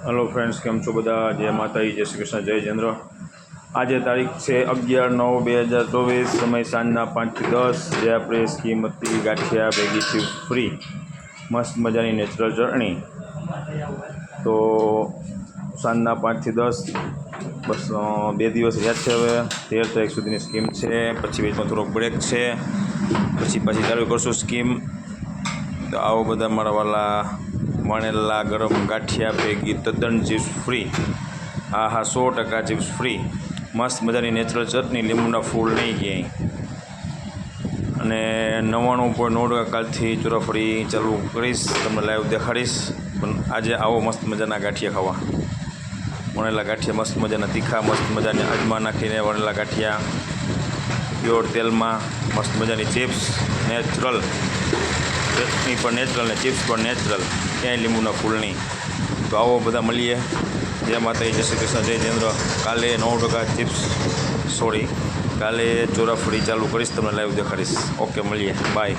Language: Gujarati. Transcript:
हेलो फ्रेंड्स, केम छो बधा। जय माताजी, जय श्री कृष्ण, जय जेन्द्र। आज तारीख है 11/9/2024, समय सांजना 5 થી 10। जे अपने स्कीम थी गाठिया भेगी थी फ्री, मस्त मजानी नेचरल जर्नी। तो सांजना 5 થી 10 बस 2 दिवस रह्या छे। हवे 13 तारीख सुधीनी स्कीम है, पछी बीचमां थोड़ोक ब्रेक है, पछी पाછી चालू करशुं स्कीम। तो आओ बधा मारा वाला वणेला गरम गाठिया भेगी तद्दन चिप्स फ्री। हाँ हाँ 100% चिप्स फ्री, मस्त मजानी नेचरल चटनी, લીંબુના फूल नहीं क्यांय। અને 99.9% કાલથી ચોરાફળી ચાલુ કરીશ, તમને લાઈવ દેખાડીશ। પણ આજે આવો મસ્ત મજાના ગાંઠિયા ખાવા, વણેલા ગાંઠિયા મસ્ત મજાના તીખા, મસ્ત મજાની અજમા નાખીને વણેલા ગાંઠિયા પ્યોર તેલમાં, મસ્ત મજાની ચિપ્સ નેચરલ, ચટણી પણ નેચરલ ને ચિપ્સ પણ નેચરલ, ક્યાંય લીંબુના ફૂલ નહીં। તો આવો બધા મળીએ। જય માતાજી, જય શ્રી કૃષ્ણ, જય જેન્દ્ર। કાલે 9% ચિપ્સ કાલે ચોરાફળી ચાલુ કરીશ, તમને લાઈવ દેખાડીશ। ઓકે, મળીએ, બાય।